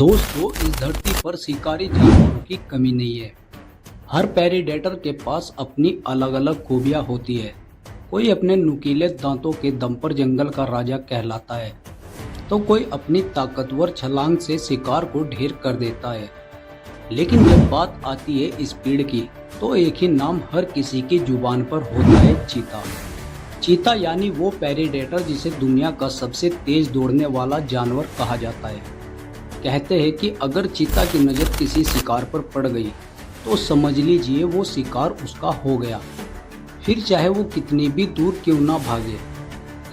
दोस्तों, इस धरती पर शिकारी जानवरों की कमी नहीं है। हर प्रेडेटर के पास अपनी अलग अलग खूबियां होती है। कोई अपने नुकीले दांतों के दम पर जंगल का राजा कहलाता है, तो कोई अपनी ताकतवर छलांग से शिकार को ढेर कर देता है। लेकिन जब बात आती है स्पीड की, तो एक ही नाम हर किसी की जुबान पर होता है, चीता। चीता यानी वो प्रेडेटर जिसे दुनिया का सबसे तेज दौड़ने वाला जानवर कहा जाता है। कहते हैं कि अगर चीता की नज़र किसी शिकार पर पड़ गई तो समझ लीजिए वो शिकार उसका हो गया, फिर चाहे वो कितनी भी दूर क्यों ना भागे।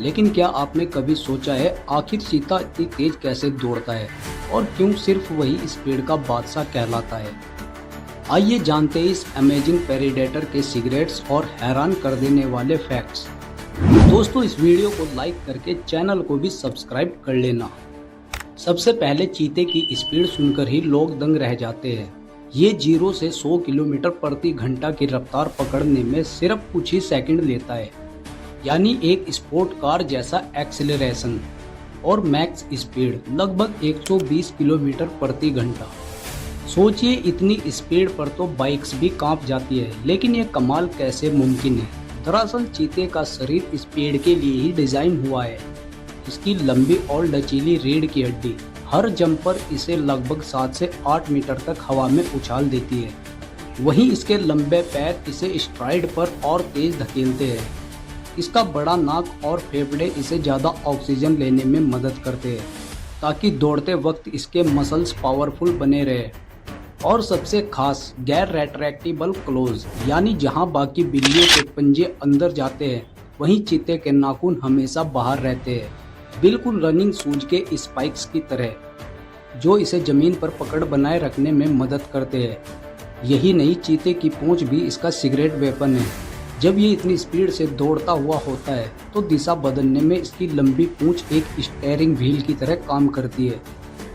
लेकिन क्या आपने कभी सोचा है आखिर चीता इतनी तेज कैसे दौड़ता है और क्यों सिर्फ वही स्पीड का बादशाह कहलाता है? आइए जानते हैं इस अमेजिंग प्रेडेटर के सीक्रेट्स और हैरान कर देने वाले फैक्ट्स। दोस्तों, इस वीडियो को लाइक करके चैनल को भी सब्सक्राइब कर लेना। सबसे पहले चीते की स्पीड सुनकर ही लोग दंग रह जाते हैं। ये 0 से 100 किलोमीटर प्रति घंटा की रफ्तार पकड़ने में सिर्फ कुछ ही सेकंड लेता है, यानी एक स्पोर्ट कार जैसा एक्सेलरेशन। और मैक्स स्पीड लगभग 120 किलोमीटर प्रति घंटा। सोचिए, इतनी स्पीड पर तो बाइक्स भी कांप जाती है। लेकिन ये कमाल कैसे मुमकिन है? दरअसल चीते का शरीर स्पीड के लिए ही डिजाइन हुआ है। इसकी लंबी और लचीली रीढ़ की हड्डी हर जंप पर इसे लगभग 7 से 8 मीटर तक हवा में उछाल देती है। वहीं इसके लंबे पैर इसे स्ट्राइड पर और तेज धकेलते हैं। इसका बड़ा नाक और फेफड़े इसे ज़्यादा ऑक्सीजन लेने में मदद करते हैं, ताकि दौड़ते वक्त इसके मसल्स पावरफुल बने रहे। और सबसे खास, गैर रेट्रैक्टेबल क्लोज, यानी जहां बाकी बिल्लियों के पंजे अंदर जाते हैं, वहीं चीते के नाखून हमेशा बाहर रहते हैं, बिल्कुल रनिंग शूज के स्पाइक्स की तरह, जो इसे जमीन पर पकड़ बनाए रखने में मदद करते हैं। यही नहीं, चीते की पूंछ भी इसका सीक्रेट वेपन है। जब ये इतनी स्पीड से दौड़ता हुआ होता है तो दिशा बदलने में इसकी लंबी पूंछ एक स्टीयरिंग व्हील की तरह काम करती है।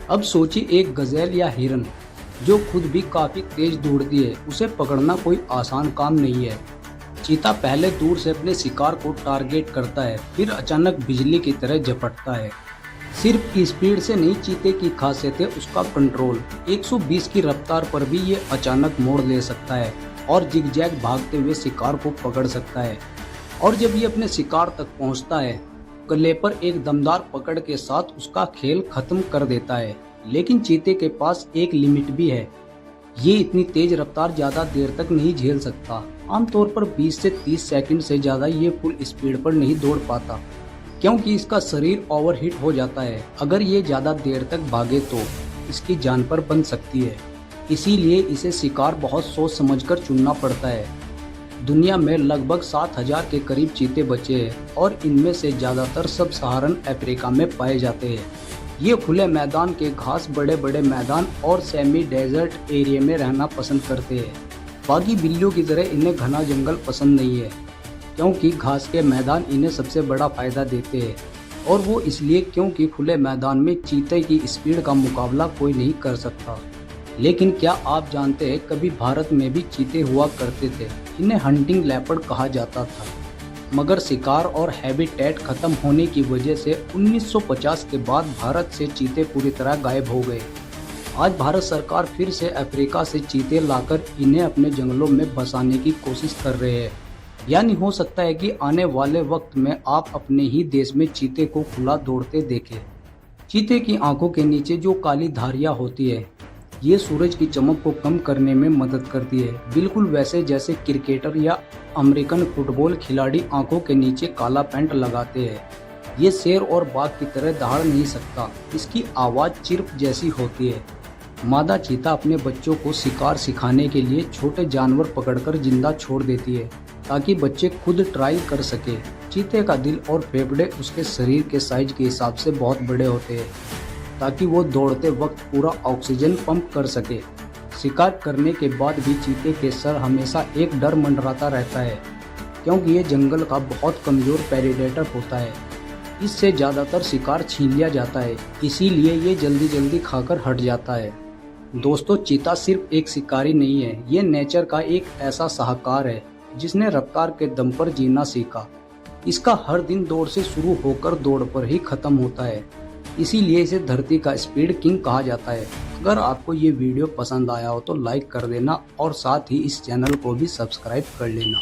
अब सोचिए, एक गजेल या हिरन जो खुद भी काफी तेज दौड़ती है, उसे पकड़ना कोई आसान काम नहीं है। चीता पहले दूर से अपने शिकार को टारगेट करता है, फिर अचानक बिजली की तरह झपटता है। सिर्फ स्पीड से नहीं, चीते की खासियत है उसका कंट्रोल। 120 की रफ्तार पर भी ये अचानक मोड़ ले सकता है और जिगजैग भागते हुए शिकार को पकड़ सकता है। और जब ये अपने शिकार तक पहुंचता है, गले पर एक दमदार पकड़ के साथ उसका खेल खत्म कर देता है। लेकिन चीते के पास एक लिमिट भी है। ये इतनी तेज रफ्तार ज्यादा देर तक नहीं झेल सकता। आमतौर पर 20 से 30 सेकंड से ज्यादा ये फुल स्पीड पर नहीं दौड़ पाता, क्योंकि इसका शरीर ओवरहीट हो जाता है। अगर ये ज्यादा देर तक भागे तो इसकी जान पर बन सकती है। इसीलिए इसे शिकार बहुत सोच समझकर चुनना पड़ता है। दुनिया में लगभग 7000 के करीब चीते बचे हैं और इनमें से ज्यादातर सब सहारन अफ्रीका में पाए जाते हैं। ये खुले मैदान के घास, बड़े बड़े मैदान और सेमी डेजर्ट एरिया में रहना पसंद करते हैं। बाकी बिल्लियों की तरह इन्हें घना जंगल पसंद नहीं है, क्योंकि घास के मैदान इन्हें सबसे बड़ा फायदा देते हैं। और वो इसलिए क्योंकि खुले मैदान में चीते की स्पीड का मुकाबला कोई नहीं कर सकता। लेकिन क्या आप जानते हैं, कभी भारत में भी चीते हुआ करते थे। इन्हें हंटिंग लेपर्ड कहा जाता था, मगर शिकार और हैबिटेट खत्म होने की वजह से 1950 के बाद भारत से चीते पूरी तरह गायब हो गए। आज भारत सरकार फिर से अफ्रीका से चीते लाकर इन्हें अपने जंगलों में बसाने की कोशिश कर रहे हैं। यानी हो सकता है कि आने वाले वक्त में आप अपने ही देश में चीते को खुला दौड़ते देखें। चीते की आंखों के नीचे जो काली धारियां होती है, ये सूरज की चमक को कम करने में मदद करती है, बिल्कुल वैसे जैसे क्रिकेटर या अमेरिकन फुटबॉल खिलाड़ी आंखों के नीचे काला पैंट लगाते हैं। ये शेर और बाघ की तरह दहाड़ नहीं सकता। इसकी आवाज़ चिर्प जैसी होती है। मादा चीता अपने बच्चों को शिकार सिखाने के लिए छोटे जानवर पकड़कर जिंदा छोड़ देती है, ताकि बच्चे खुद ट्राई कर सके। चीते का दिल और फेफड़े उसके शरीर के साइज के हिसाब से बहुत बड़े होते हैं, ताकि वो दौड़ते वक्त पूरा ऑक्सीजन पंप कर सके। शिकार करने के बाद भी चीते के सर हमेशा एक डर मंडराता रहता है, क्योंकि ये जंगल का बहुत कमज़ोर प्रेडेटर होता है। इससे ज़्यादातर शिकार छीन लिया जाता है, इसीलिए ये जल्दी जल्दी खाकर हट जाता है। दोस्तों, चीता सिर्फ एक शिकारी नहीं है, ये नेचर का एक ऐसा शाहकार है जिसने रफ्तार के दम पर जीना सीखा। इसका हर दिन दौड़ से शुरू होकर दौड़ पर ही खत्म होता है। इसीलिए इसे धरती का स्पीड किंग कहा जाता है। अगर आपको ये वीडियो पसंद आया हो तो लाइक कर देना और साथ ही इस चैनल को भी सब्सक्राइब कर लेना।